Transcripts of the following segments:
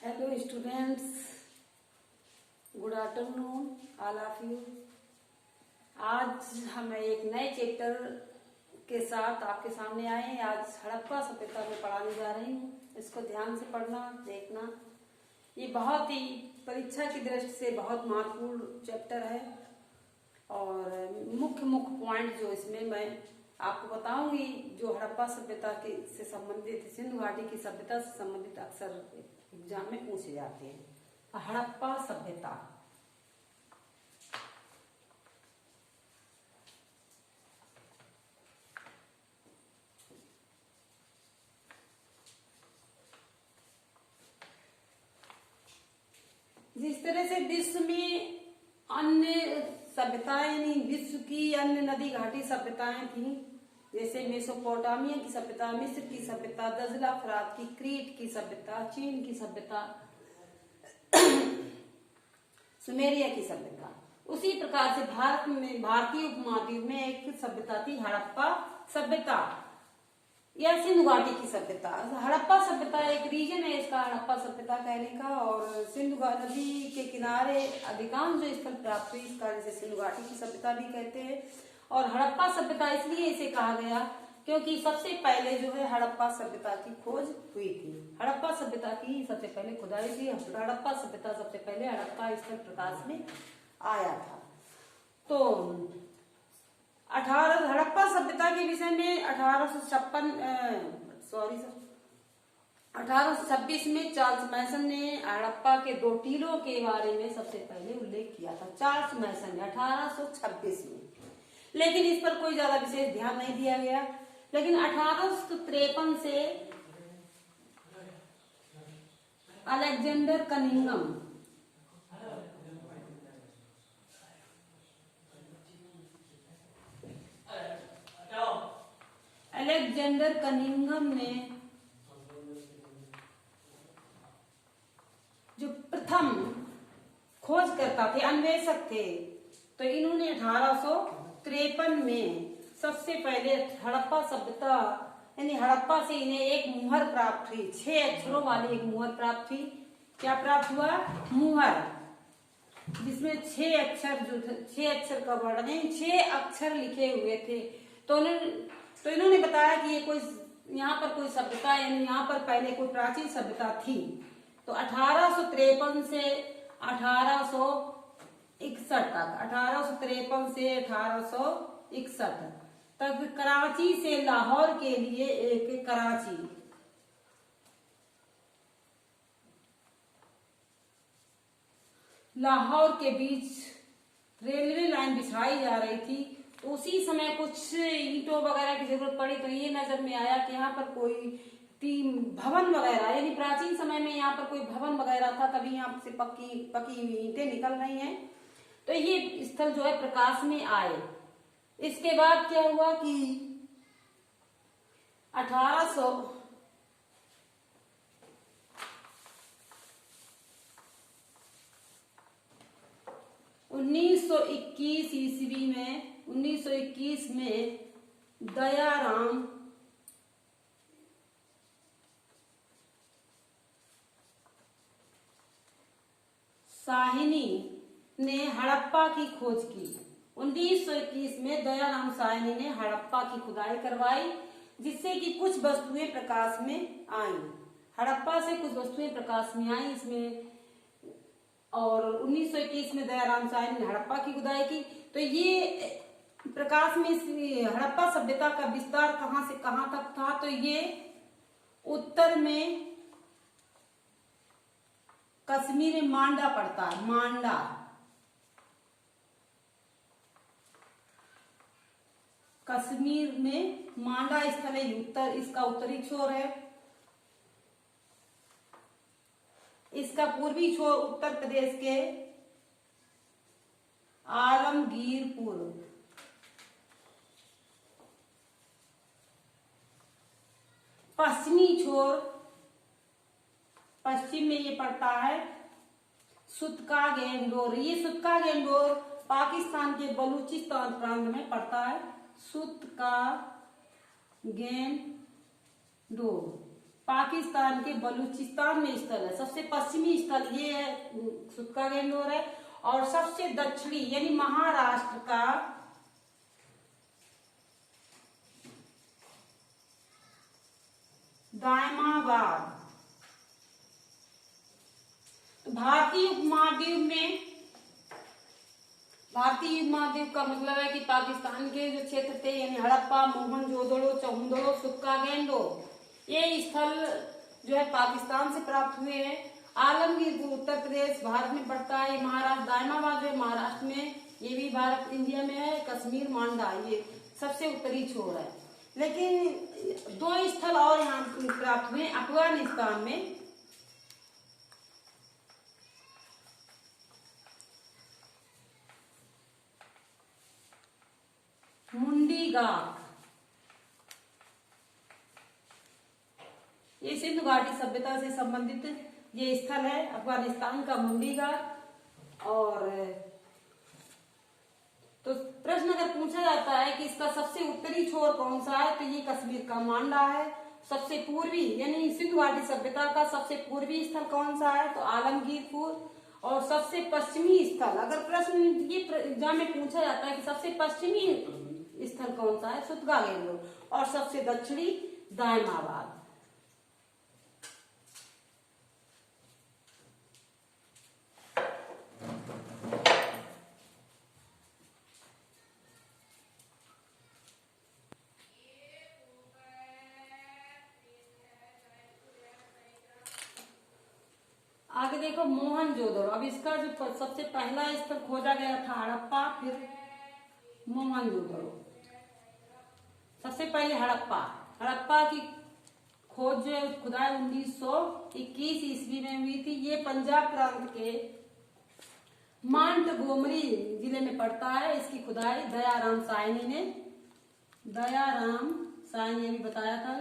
Hello students, good afternoon all of you. आज हम एक नए चैप्टर के साथ आपके सामने आए हैं। आज हड़प्पा सभ्यता में पढ़ाने जा रही हूँ। इसको ध्यान से पढ़ना, देखना। ये बहुत ही परीक्षा की दृष्टि से बहुत महत्वपूर्ण चैप्टर है और मुख्य मुख्य पॉइंट जो इसमें मैं आपको बताऊंगी, जो हड़प्पा सभ्यता के से संबंधित, सिंधु घाटी की सभ्यता से संबंधित अक्सर एग्जाम में पूछे जाते हैं। हड़प्पा सभ्यता जिस तरह से विश्व में अन्य सभ्यताएं, यानी विश्व की अन्य नदी घाटी सभ्यताएं थी, जैसे मेसोपोटामिया की सभ्यता, मिस्र की सभ्यता, दजला फरात की, क्रीट की सभ्यता, चीन की सभ्यता, सुमेरिया की सभ्यता, उसी प्रकार से भारत में, भारतीय उपमहाद्वीप में एक सभ्यता थी हड़प्पा सभ्यता या सिंधु घाटी की सभ्यता। हड़प्पा सभ्यता एक रीजन है इसका, हड़प्पा सभ्यता कहने का। और सिंधु नदी के किनारे अधिकांश जो स्थल प्राप्त हुई, इसका जिसे सिंधु घाटी की सभ्यता भी कहते हैं। और हड़प्पा सभ्यता इसलिए इसे कहा गया क्योंकि सबसे पहले जो है हड़प्पा सभ्यता की खोज हुई थी। हड़प्पा सभ्यता की सबसे पहले खुदाई थी। हड़प्पा सभ्यता सबसे पहले हड़प्पा स्थल प्रकाश में आया था। तो हड़प्पा सभ्यता के विषय में 1826 में चार्ल्स मैसन ने हड़प्पा के 2 टीलों के बारे में सबसे पहले उल्लेख किया था। चार्ल्स मैसन ने 1826 में, लेकिन इस पर कोई ज्यादा विशेष ध्यान नहीं दिया गया। लेकिन 1853 से अलेक्जेंडर कनिंघम ने जो प्रथम खोजकर्ता थे, अन्वेषक थे, तो इन्होंने 1853 में सबसे पहले हड़प्पा सभ्यता, यानी हड़प्पा से इन्हें एक मुहर प्राप्त हुई। 6 अक्षरों वाली एक मुहर प्राप्त हुई। क्या प्राप्त हुआ? मुहर, जिसमें 6 अक्षर, जो 6 अक्षर का वर्णन है, 6 अक्षर लिखे हुए थे। तो इन्होंने बताया कि ये कोई, यहाँ पर कोई सभ्यता, यानी यहाँ पर पहले कोई प्राचीन सभ्यता थी। तो 1853 से 1861 तक, 1853 से 1861 तक कराची से लाहौर के लिए एक लाहौर के बीच रेलवे लाइन बिछाई जा रही थी। तो उसी समय कुछ ईंटों वगैरह की जरूरत पड़ी, तो ये नजर में आया कि यहाँ पर कोई भवन वगैरह, यानी प्राचीन समय में यहाँ पर कोई भवन वगैरह था, तभी यहाँ से पकी हुई ईंटें निकल रही हैं। तो ये स्थल जो है प्रकाश में आए। इसके बाद क्या हुआ कि 1921 ईस्वी में, 1921 में दयाराम साहनी ने हड़प्पा की खोज की। 1921 में दयाराम साहनी ने हड़प्पा की खुदाई करवाई, जिससे कि कुछ वस्तुएं प्रकाश में आई। हड़प्पा से कुछ वस्तुएं प्रकाश में आई इसमें। और 1921 में दयाराम साहनी ने हड़प्पा की खुदाई की। तो ये प्रकाश में हड़प्पा सभ्यता का विस्तार कहां से कहां तक था? तो ये उत्तर में कश्मीर में मांडा पड़ता है। मांडा, कश्मीर में मांडा स्थल है, उत्तर, इसका उत्तरी छोर है। इसका पूर्वी छोर उत्तर प्रदेश के आलमगीरपुर, पश्चिमी छोर, पश्चिम में ये पड़ता है सुतका गेंडोर। ये सुतका गेंडोर पाकिस्तान के बलूचिस्तान प्रांत में पड़ता है। सुतका गेंडोर पाकिस्तान के बलूचिस्तान में स्थल है। सबसे पश्चिमी स्थल ये है सुतका गेंदोर है, और सबसे दक्षिणी यानी महाराष्ट्र का दायमाबाद। भारतीय उपमहाद्वीप का मतलब है कि पाकिस्तान के जो क्षेत्र थे यानी हड़प्पा, मोहनजोदड़ो, चौहंदड़ो, सुक्का गेंदोर, ये स्थल जो है पाकिस्तान से प्राप्त हुए हैं। आलमगीर जो उत्तर प्रदेश भारत में पड़ता है, ये महाराष्ट्र, दायमाबाद जो है महाराष्ट्र में, ये भी भारत इंडिया में है। कश्मीर, मांडा ये सबसे उत्तरी छोर है। लेकिन 2 स्थल और यहाँ प्राप्त हुए अफगानिस्तान में, मुंडी घाट, ये सिंधु घाटी सभ्यता से संबंधित ये स्थल है अफगानिस्तान का मुंडी घाट। और तो प्रश्न अगर पूछा जाता है कि इसका सबसे उत्तरी छोर कौन सा है, तो ये कश्मीर का मांडा है। सबसे पूर्वी यानी सिंधु घाटी सभ्यता का सबसे पूर्वी स्थल कौन सा है, तो आलमगीरपुर। और सबसे पश्चिमी स्थल, अगर प्रश्न ये एग्जाम में पूछा जाता है कि सबसे पश्चिमी स्थल कौन सा है, सुतगा गेंदोर। और सबसे दक्षिणी दायमाबाद। आगे देखो मोहनजोदड़ो। अब इसका जो सबसे पहला स्थल खोजा गया था हड़प्पा, फिर मोहनजोदड़ो। सबसे पहले हड़प्पा की खोज जो है खुदाई 1921 ईस्वी में हुई थी। ये पंजाब प्रांत के मांटगोमरी जिले में पड़ता है। इसकी खुदाई दयाराम सायनी ने अभी बताया था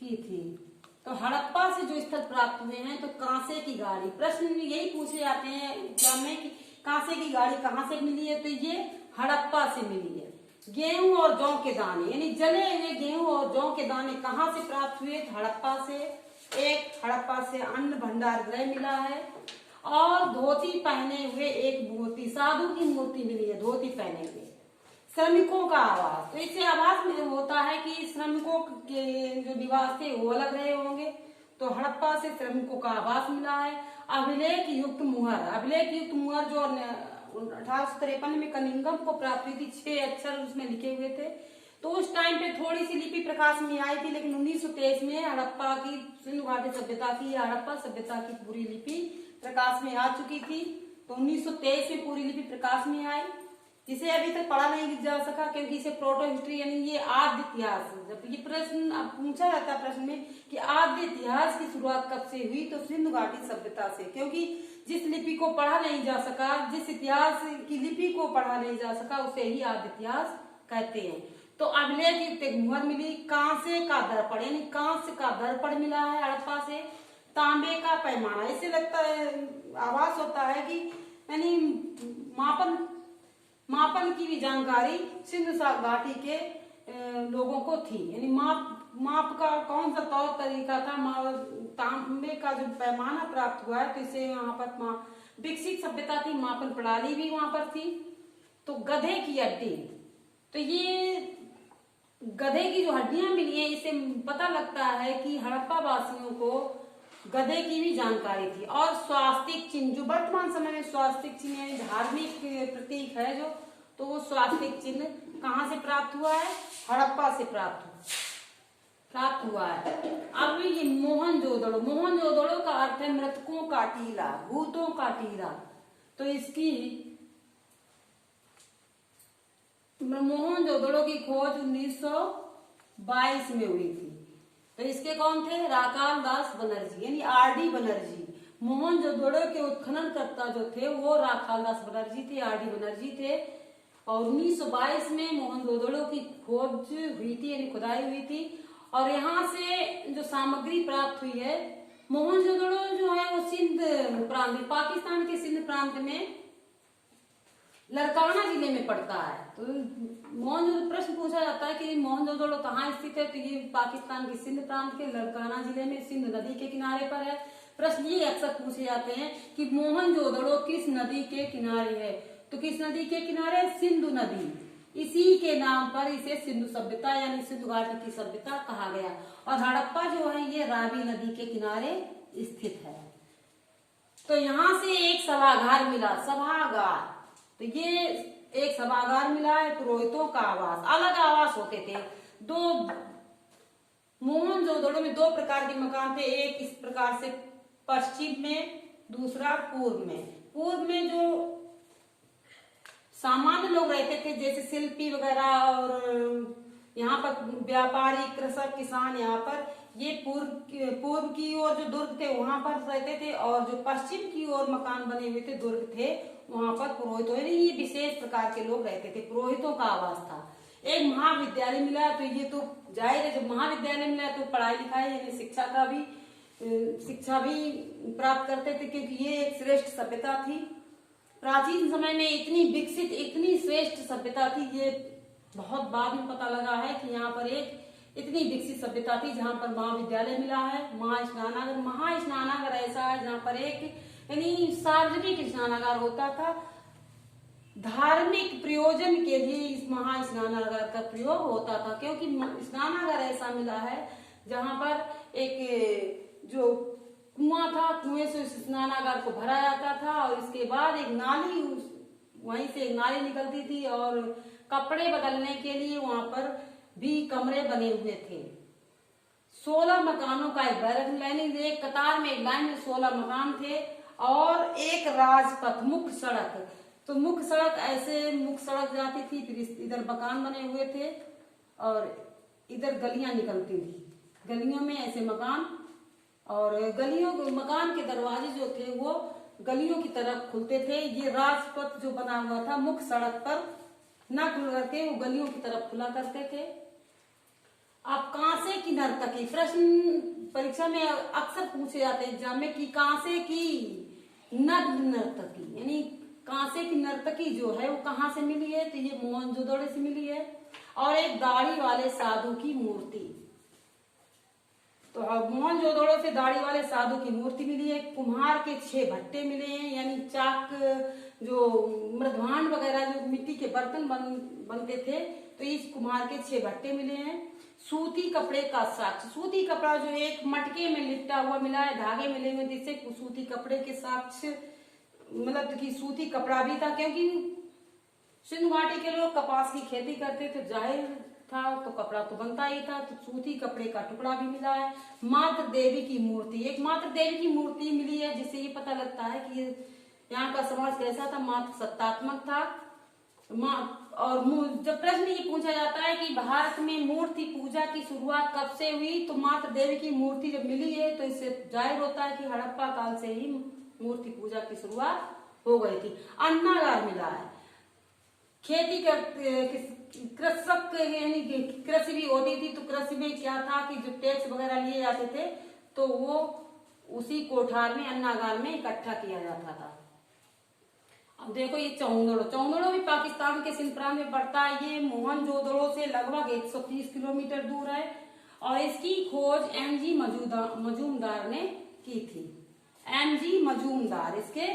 की थी। तो हड़प्पा से जो स्थल प्राप्त हुए हैं, तो कांसे की गाड़ी, प्रश्न यही पूछे जाते हैं एग्जाम में कि कांसे की गाड़ी कहाँ से मिली है, तो ये हड़प्पा से मिली है। गेहूं और जौ के दाने यानी जले हुए गेहूं और जौ के दाने कहाँ से प्राप्त हुए, हड़प्पा से। एक हड़प्पा से अन्न भंडार गृह मिला है, और धोती पहने हुए एक मूर्ति, साधु की मूर्ति मिली है धोती पहने हुए। श्रमिकों का आवास, तो इससे आवास में होता है कि श्रमिकों के जो निवास थे वो अलग रहे होंगे, तो हड़प्पा से श्रमिकों का आवास मिला है। अभिलेख युक्त मुहर जो 1853 में कनिंगम को प्राप्त हुई थी, 6 अक्षर उसमें लिखे हुए थे। तो उस टाइम पे थोड़ी सी लिपि प्रकाश में आई थी, लेकिन 1923 में हड़प्पा की सिंधु घाटी सभ्यता की हड़प्पा सभ्यता की पूरी लिपि प्रकाश में आ चुकी थी। तो 1923 में पूरी लिपि प्रकाश में आई, जिसे अभी तक पढ़ा नहीं जा सका क्योंकि इसे प्रोटो हिस्ट्री यानी ये आद्य इतिहास। जब ये प्रश्न अब पूछा जाता है प्रश्न में कि आद्य इतिहास की शुरुआत कब से हुई, तो सिंधु घाटी सभ्यता से, क्योंकि जिस लिपि को पढ़ा नहीं जा सका, जिस इतिहास की लिपि को पढ़ा नहीं जा सका, उसे ही आद्य इतिहास कहते हैं। तो अभिलेख युक्त एक मुहर मिली, कांसे का दर्पण यानी कांस्य का दर्पण मिला है हड़प्पा से। तांबे का पैमाना, इससे लगता है आभास होता है कि यानी मापन की भी जानकारी सिंधु घाटी के लोगों को थी। यानी माप का कौन सा तौर तरीका था, तांबे का जो पैमाना प्राप्त हुआ है, तो इसे वहां पर विकसित सभ्यता थी, मापन प्रणाली भी वहां पर थी। तो गधे की हड्डी, तो ये गधे की जो हड्डियां मिली है, इससे पता लगता है कि हड़प्पा वासियों को गधे की भी जानकारी थी। और स्वास्तिक चिन्ह, जो वर्तमान समय में स्वास्तिक चिन्ह यानी धार्मिक प्रतीक है जो, तो वो स्वास्तिक चिन्ह कहाँ से प्राप्त हुआ है, हड़प्पा से प्राप्त हुआ है। अब ये मोहनजोदड़ो का अर्थ है मृतकों का टीला, भूतों का टीला। तो इसकी मोहनजोदड़ो की खोज 1922 में हुई थी। तो इसके कौन थे, राखाल दास बनर्जी यानी आरडी बनर्जी। मोहनजोदड़ो के उत्खनन कर्ता जो थे वो राखाल दास बनर्जी थे, आरडी बनर्जी थे। और 1922 में मोहनजोदड़ो की खोज हुई थी यानी खुदाई हुई थी। और यहाँ से जो सामग्री प्राप्त हुई है, मोहनजोदड़ो जो है वो सिंध प्रांत, पाकिस्तान के सिंध प्रांत में लड़काना जिले में पड़ता है। तो मोहनजोदड़ो प्रश्न पूछा जाता है कि मोहनजोदड़ो कहाँ स्थित है, तो ये पाकिस्तान के सिंध प्रांत के लड़काना जिले में सिंध नदी के किनारे पर है। प्रश्न ये अक्सर पूछे जाते हैं कि मोहनजोदड़ो किस नदी के किनारे है, तो किस नदी के किनारे? सिंधु नदी। इसी के नाम पर इसे सिंधु सभ्यता यानी सिंधु घाटी की सभ्यता कहा गया। और हड़प्पा जो है ये रावी नदी के किनारे स्थित है। तो यहाँ से एक सभागार मिला, सभागार, तो ये एक सभागार मिला है, पुरोहितों का आवास। अलग आवास होते थे। दो मोहनजोदड़ो में दो प्रकार के मकान थे, एक इस प्रकार से पश्चिम में, दूसरा पूर्व में। पूर्व में जो सामान्य लोग रहते थे जैसे शिल्पी वगैरह और यहाँ पर व्यापारी, कृषक, किसान, यहाँ पर ये पूर्व की ओर जो दुर्ग थे वहां पर रहते थे, और जो पश्चिम की ओर मकान बने हुए थे, दुर्ग थे, वहां पर पुरोहितों, ये विशेष प्रकार के लोग रहते थे, पुरोहितों का आवास था। एक महाविद्यालय मिला, तो ये तो जाहिर है जब महाविद्यालय मिला तो पढ़ाई लिखाई यानी शिक्षा भी प्राप्त करते थे, क्योंकि ये एक श्रेष्ठ सभ्यता थी। प्राचीन समय में इतनी विकसित, इतनी श्रेष्ठ सभ्यता थी, ये बहुत बाद में पता लगा है कि यहाँ पर एक इतनी विकसित सभ्यता थी जहाँ पर महाविद्यालय मिला है, महास्नानागार ऐसा है जहाँ पर एक यानी सार्वजनिक स्नानागार होता था। धार्मिक प्रयोजन के लिए इस महास्नानागार का प्रयोग होता था, क्योंकि स्नानागार ऐसा मिला है जहाँ पर एक जो कुआं था, कुएं से उस स्नानागार को भरा जाता था, और इसके बाद एक नाली, वहीं से एक नाली निकलती थी, और कपड़े बदलने के लिए वहां पर भी कमरे बने हुए थे। 16 मकानों का एक बैरक लाइन, एक कतार में एक लाइन में 16 मकान थे, और एक राजपथ, मुख्य सड़क। तो मुख्य सड़क ऐसे मुख्य सड़क जाती थी, फिर इधर मकान बने हुए थे और इधर गलियां निकलती थी, गलियों में ऐसे मकान, और गलियों मकान के दरवाजे जो थे वो गलियों की तरफ खुलते थे। ये राजपथ जो बना हुआ था मुख्य सड़क पर न खुल करके वो गलियों की तरफ खुला करते थे। अब कांसे की नर्तकी, प्रश्न परीक्षा में अक्सर पूछे जाते हैं एग्जाम में कि कांसे की नग्न नर्तकी यानी कांसे की नर्तकी जो है वो कहाँ से मिली है, तो ये मोहनजोदड़ो से मिली है। और एक दाढ़ी वाले साधु की मूर्ति, तो अब मोहनजोदड़ो से दाढ़ी वाले साधु की मूर्ति मिली है। कुम्हार के 6 भट्टे मिले हैं, यानी चाक, जो मृदभांड वगैरह जो मिट्टी के बर्तन बनते थे, तो इस कुम्हार के 6 भट्टे मिले हैं। सूती कपड़े का साक्ष्य, सूती कपड़ा जो एक मटके में लिपटा हुआ मिला है, धागे मिले हुए, जिससे सूती कपड़े के साक्ष्य मतलब कि सूती कपड़ा भी था, क्योंकि सिंधु घाटी के लोग कपास की खेती करते थे, जाहिर था तो कपड़ा तो बनता ही था, तो सूती कपड़े का टुकड़ा भी मिला है। मातृ देवी की मूर्ति, एक मातृ देवी की मूर्ति मिली है, जिससे ये पता लगता है कि यहाँ का समाज कैसा था, मातृ सत्तात्मक था। और जब प्रश्न ये पूछा जाता है कि भारत में मूर्ति पूजा की शुरुआत कब से हुई, तो मातृ देवी की मूर्ति जब मिली है तो इससे जाहिर होता है कि हड़प्पा काल से ही मूर्ति पूजा की शुरुआत हो गई थी। अन्नागार मिला है, खेती कर कृषक यानी कृषि भी होती थी, तो कृषि में क्या था कि जो टैक्स वगैरह लिए जाते थे तो वो उसी कोठार में अन्नागार में इकट्ठा किया जाता था। अब देखो ये चौंदड़ो भी पाकिस्तान के सिंध प्रांत में पड़ता है। ये मोहनजोदड़ो से लगभग 130 किलोमीटर दूर है, और इसकी खोज एमजी मजूमदार ने की थी। एमजी मजूमदार इसके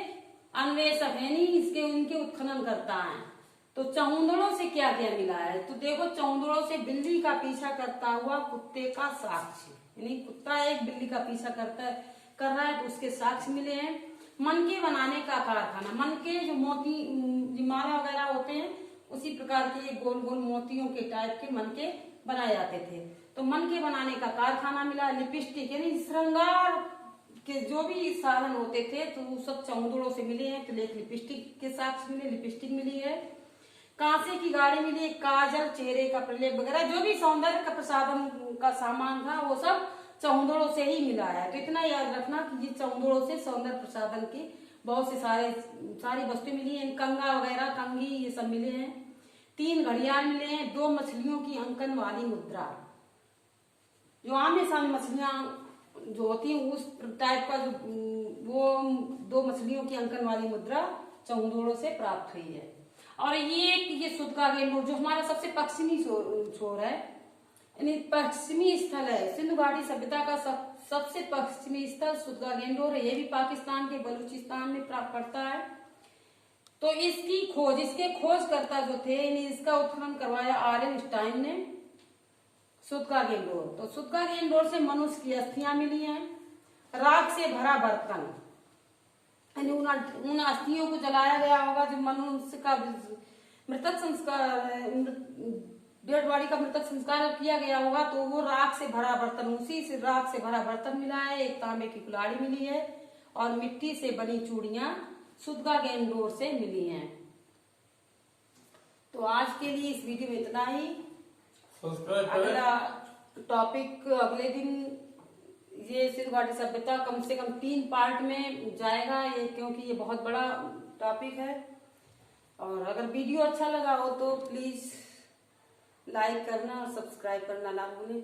अन्वेषक यानी इसके उनके उत्खनन करता है। तो चौंदड़ो से क्या क्या मिला है, तो देखो चौंदड़ो से बिल्ली का पीछा करता हुआ कुत्ते का साक्ष्य, यानी कुत्ता एक बिल्ली का पीछा कर रहा है तो उसके साक्ष्य मिले हैं। मनके बनाने का कारखाना, मनके जो मोती माला वगैरह होते हैं उसी प्रकार के ये गोल गोल मोतियों के टाइप के मनके बनाए जाते थे, तो मनके बनाने का कारखाना मिला। लिपस्टिक यानी श्रृंगार के जो भी साधन होते थे तो वो सब चौंदड़ो से मिले हैं, तो लिपस्टिक के साक्ष्य मिले, लिपस्टिक मिली है। कांसे की गाड़ी मिली, काजल, चेहरे का प्रलेप वगैरह जो भी सौंदर्य का प्रसाधन का सामान था वो सब चौंदड़ो से ही मिला है। तो इतना याद रखना कि ये चौंदड़ो से सौंदर्य प्रसाधन की बहुत से सारी वस्तुएं मिली हैं। कंगा वगैरह, कंघी, ये सब मिले हैं। 3 घड़ियाल मिले हैं। 2 मछलियों की अंकन वाली मुद्रा, जो आमने सामने मछलियां जो होती हैं उस टाइप का जो वो 2 मछलियों की अंकन वाली मुद्रा चौंदड़ो से प्राप्त हुई है। और ये सुदगा गेंडोर जो हमारा सबसे पश्चिमी छोर है, यानी पश्चिमी स्थल है। सिंधु घाटी सभ्यता का सबसे पश्चिमी स्थल सुदगा गेंडोर है। ये भी पाकिस्तान के बलूचिस्तान में प्राप्त पड़ता है। तो इसके खोजकर्ता जो थे, इसका उत्खनन करवाया आर्यनस्टाइन ने सुदगा गेंडोर। तो सुदगा गेंडोर से मनुष्य की अस्थियां मिली हैं। राख से भरा बर्तन, यानी उन अस्थियों को जलाया गया होगा जो मनुष्य का मृतक संस्कार, डेड बॉडी का मृतक संस्कार किया गया होगा। तो वो राख से भरा बर्तन, उसी से राख से भरा बर्तन मिला है। एक तांबे की कुल्हाड़ी मिली है और मिट्टी से बनी चूड़ियां सुदगा गेंडोर से मिली हैं। तो आज के लिए इस वीडियो में इतना ही। अगला टॉपिक अगले दिन, ये सिंधु घाटी सभ्यता कम से कम 3 पार्ट में जाएगा ये, क्योंकि ये बहुत बड़ा टॉपिक है। और अगर वीडियो अच्छा लगा हो तो प्लीज लाइक करना और सब्सक्राइब करना ना भूलें।